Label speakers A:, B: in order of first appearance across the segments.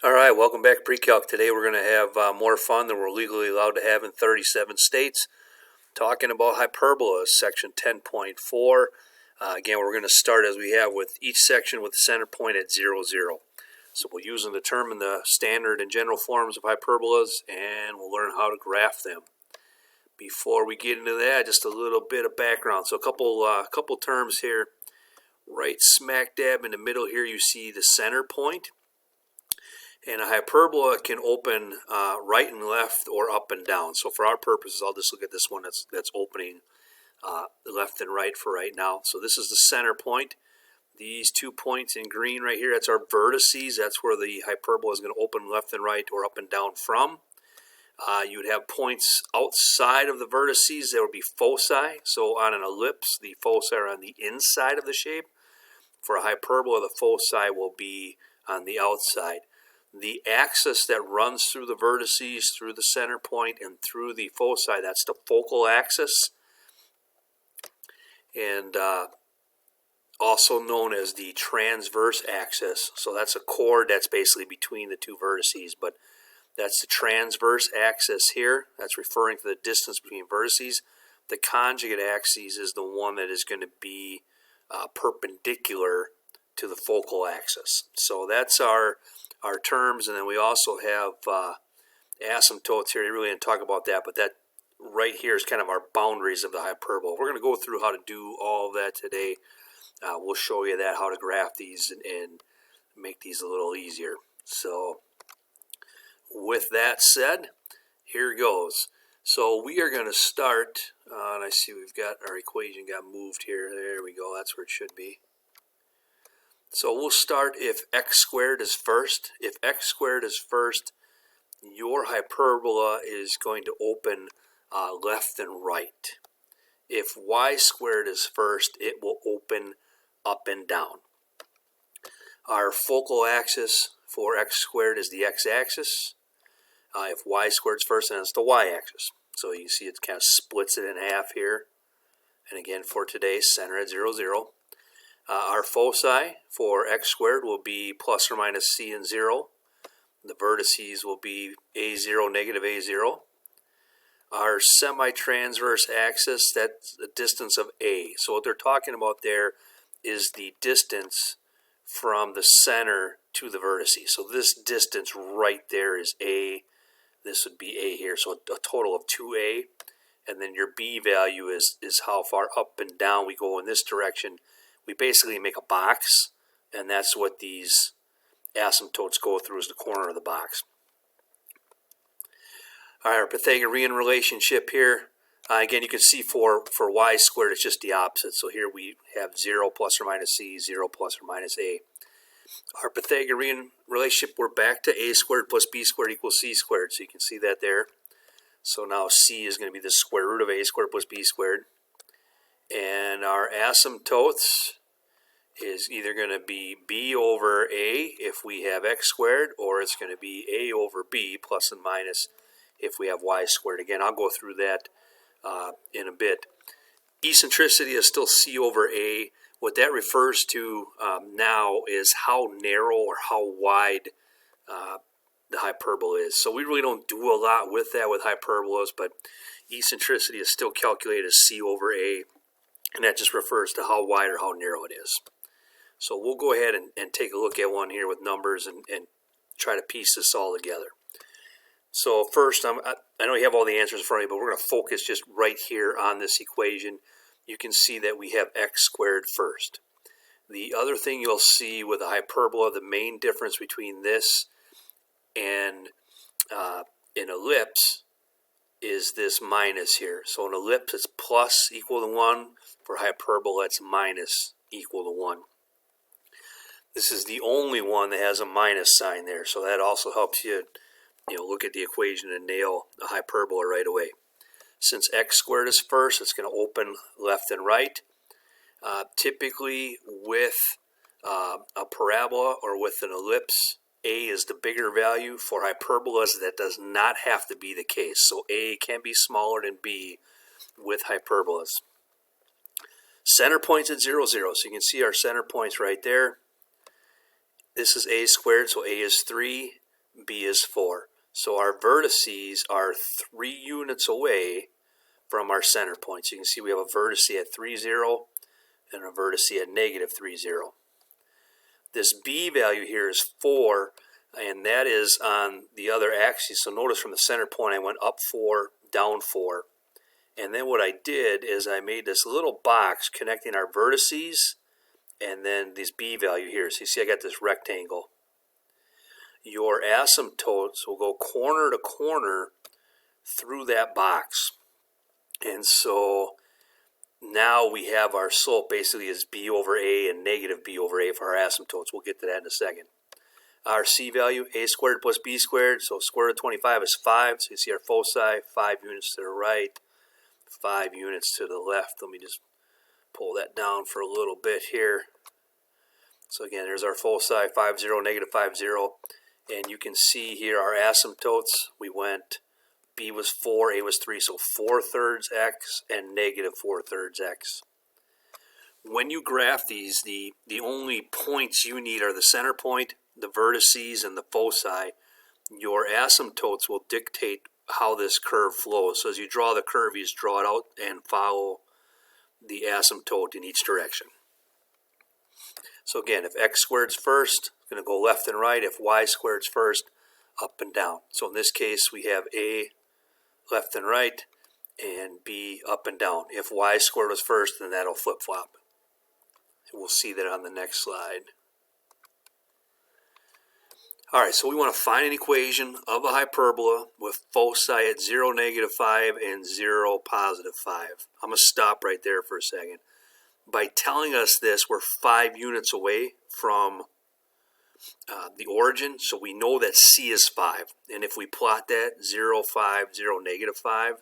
A: All right, welcome back to Pre-Calc. Today we're going to have more fun than we're legally allowed to have in 37 states. Talking about hyperbolas, section 10.4. Again, we're going to start as we have with each section with the center point at 0, 0. So we'll use and determine the standard and general forms of hyperbolas, and we'll learn how to graph them. Before we get into that, just a little bit of background. So a couple terms here. Right smack dab in the middle here, you see the center point. And a hyperbola can open right and left or up and down. So for our purposes, I'll just look at this one that's opening left and right for right now. So this is the center point. These 2 points in green right here, that's our vertices. That's where the hyperbola is going to open left and right or up and down from. You would have points outside of the vertices. There would be foci. So on an ellipse, the foci are on the inside of the shape. For a hyperbola, the foci will be on the outside. The axis that runs through the vertices, through the center point, and through the foci, that's the focal axis, and also known as the transverse axis. So that's a chord that's basically between the two vertices, but that's the transverse axis here. That's referring to the distance between vertices. The conjugate axis is the one that is going to be perpendicular to the focal axis. So that's our terms, and then we also have asymptotes here. I really didn't talk about that, but that right here is kind of our boundaries of the hyperbola. We're going to go through how to do all of that today. We'll show you that, how to graph these and make these a little easier. So with that said, here goes. So we are going to start, and I see we've got our equation got moved here. There we go. That's where it should be. So we'll start if x squared is first. If x squared is first, your hyperbola is going to open left and right. If y squared is first, it will open up and down. Our focal axis for x squared is the x-axis. If y squared is first, then it's the y-axis. So you can see it kind of splits it in half here. And again, for today, center at 0, 0. Our foci for x squared will be plus or minus c and 0. The vertices will be a0, negative a0. Our semi-transverse axis, that's the distance of a. So what they're talking about there is the distance from the center to the vertices. So this distance right there is a. This would be a here. So a total of 2a. And then your b value is how far up and down we go in this direction. We basically make a box, and that's what these asymptotes go through, is the corner of the box. All right, our Pythagorean relationship here. Again, you can see for y squared, it's just the opposite. So here we have 0 plus or minus c, 0 plus or minus a. Our Pythagorean relationship, we're back to a squared plus b squared equals c squared. So you can see that there. So now c is going to be the square root of a squared plus b squared. And our asymptotes is either going to be b over a if we have x squared, or it's going to be a over b plus and minus if we have y squared. Again, I'll go through that in a bit. Eccentricity is still c over a. What that refers to now is how narrow or how wide the hyperbola is. So we really don't do a lot with that with hyperbolas, but eccentricity is still calculated as c over a. And that just refers to how wide or how narrow it is. So we'll go ahead and take a look at one here with numbers and try to piece this all together. So first, I know you have all the answers in front of you, but we're going to focus just right here on this equation. You can see that we have x squared first. The other thing you'll see with a hyperbola, the main difference between this and an ellipse is this minus here. So an ellipse is plus equal to 1. For hyperbola, it's minus equal to 1. This is the only one that has a minus sign there. So that also helps you, look at the equation and nail the hyperbola right away. Since x squared is first, it's going to open left and right. Typically with a parabola or with an ellipse, a is the bigger value. For hyperbolas, that does not have to be the case. So a can be smaller than b with hyperbolas. Center point's at 0, 0. So you can see our center points right there. This is a squared, so a is 3. B is 4. So our vertices are 3 units away from our center point. So you can see we have a vertice at 3, 0 and a vertice at negative 3, 0. This B value here is 4, and that is on the other axis. So notice from the center point I went up 4, down 4. And then what I did is I made this little box connecting our vertices and then this B value here. So you see I got this rectangle. Your asymptotes will go corner to corner through that box. And so now we have our slope basically is B over A and negative B over A for our asymptotes. We'll get to that in a second. Our C value, A squared plus B squared, so square root of 25 is 5. So you see our foci, 5 units to the right, 5 units to the left. Let me just pull that down for a little bit here. So again, there's our foci, 5, 0, negative 5, 0. And you can see here our asymptotes, we went, B was 4, A was 3, so 4/3 x and negative 4/3 x. When you graph these, the only points you need are the center point, the vertices, and the foci. Your asymptotes will dictate how this curve flows. So as you draw the curve, you just draw it out and follow the asymptote in each direction. So again, if x squared's first, it's going to go left and right. If y squared's first, up and down. So in this case, we have A left and right and B up and down. If y squared was first, then that'll flip-flop. We'll see that on the next slide. Alright, so we want to find an equation of a hyperbola with foci at 0, negative 5 and 0, positive 5. I'm going to stop right there for a second. By telling us this, we're 5 units away from the origin, so we know that C is 5. And if we plot that, 0, 5, 0, negative 5,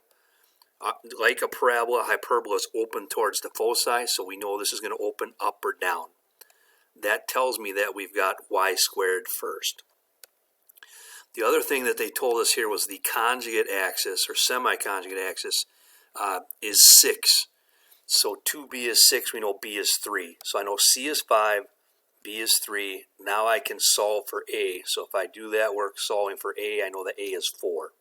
A: like a parabola, hyperbola is open towards the foci, so we know this is going to open up or down. That tells me that we've got y squared first. The other thing that they told us here was the conjugate axis, or semi-conjugate axis, is 6. So 2b is 6, we know b is 3. So I know c is 5, b is 3. Now I can solve for a. So if I do that work solving for a, I know that a is 4.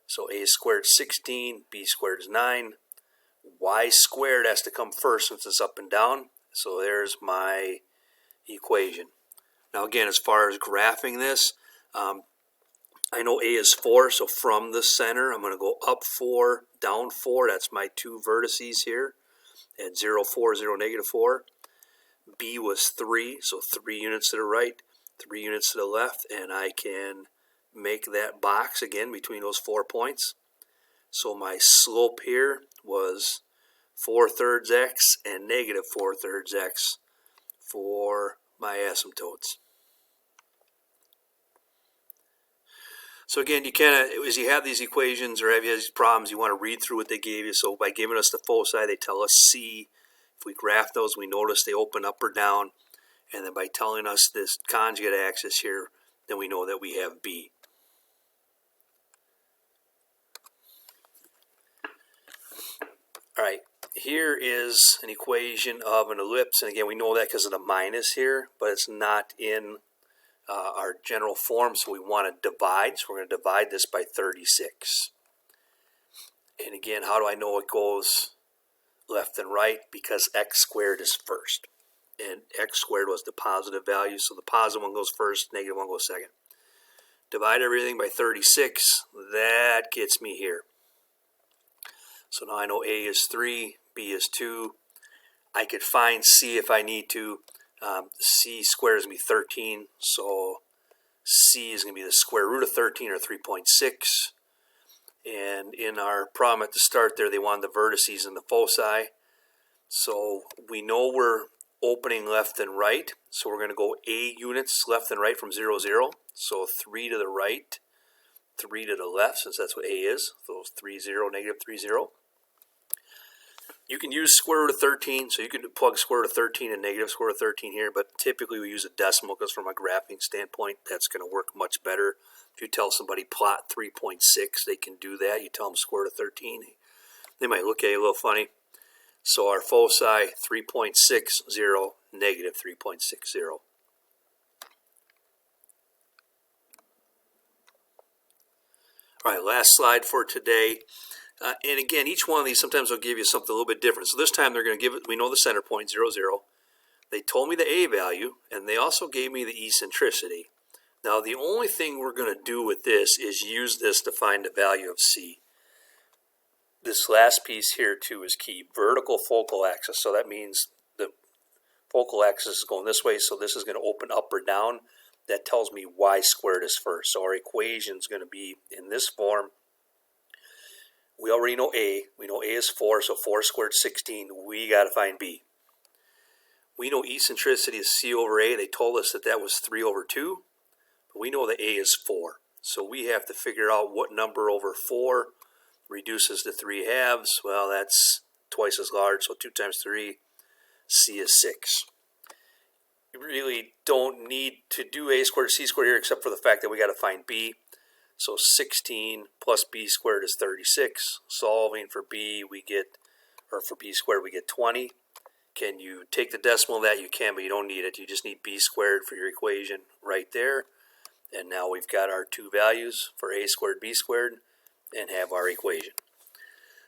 A: So a squared is 16, b squared is 9. Y squared has to come first since it's up and down. So there's my equation. Now again, as far as graphing this, I know A is 4, so from the center, I'm going to go up 4, down 4. That's my 2 vertices here at 0, 4, 0, negative 4. B was 3, so 3 units to the right, 3 units to the left, and I can make that box again between those 4 points. So my slope here was 4/3 x and negative 4/3 x for my asymptotes. So again, you kind of, as you have these equations or have these problems, you want to read through what they gave you. So by giving us the foci, they tell us C. If we graph those, we notice they open up or down. And then by telling us this conjugate axis here, then we know that we have B. All right, here is an equation of an ellipse. And again, we know that because of the minus here, but it's not in our general form, so we want to divide. So we're going to divide this by 36. And again, how do I know it goes left and right? Because x squared is first. And x squared was the positive value, so the positive one goes first, negative one goes second. Divide everything by 36. That gets me here. So now I know A is 3, B is 2. I could find C if I need to. C squared is going to be 13, so C is going to be the square root of 13, or 3.6. And in our problem at the start there, they wanted the vertices and the foci. So we know we're opening left and right, so we're going to go A units left and right from 0, 0. So 3 to the right, 3 to the left, since that's what A is. So 3, 0, negative 3, 0. You can use square root of 13, so you can plug square root of 13 and negative square root of 13 here, but typically we use a decimal because from a graphing standpoint, that's going to work much better. If you tell somebody plot 3.6, they can do that. You tell them square root of 13, they might look at you a little funny. So our foci, 3.60, negative 3.60. All right, last slide for today. And again, each one of these sometimes will give you something a little bit different. So this time they're going to give it, we know the center point, 0, 0. They told me the A value, and they also gave me the eccentricity. Now the only thing we're going to do with this is use this to find the value of C. This last piece here too is key, vertical focal axis. So that means the focal axis is going this way, so this is going to open up or down. That tells me y squared is first. So our equation is going to be in this form. We already know A. We know A is 4, so 4 squared 16. We got to find B. We know eccentricity is C over A. They told us that that was 3 over 2. But we know that A is 4. So we have to figure out what number over 4 reduces to 3 halves. Well, that's twice as large, so 2 times 3, C is 6. You really don't need to do A squared, C squared here, except for the fact that we got to find B. So 16 plus B squared is 36. Solving for B, we get, or for B squared, we get 20. Can you take the decimal of that? You can, but you don't need it. You just need B squared for your equation right there. And now we've got our two values for A squared, B squared, and have our equation.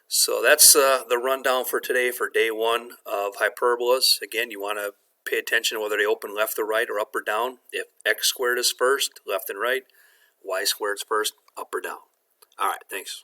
A: So that's the rundown for today for day 1 of hyperbolas. Again, you want to pay attention to whether they open left or right or up or down. If x squared is first, left and right, y squared is first, up or down. All right, thanks.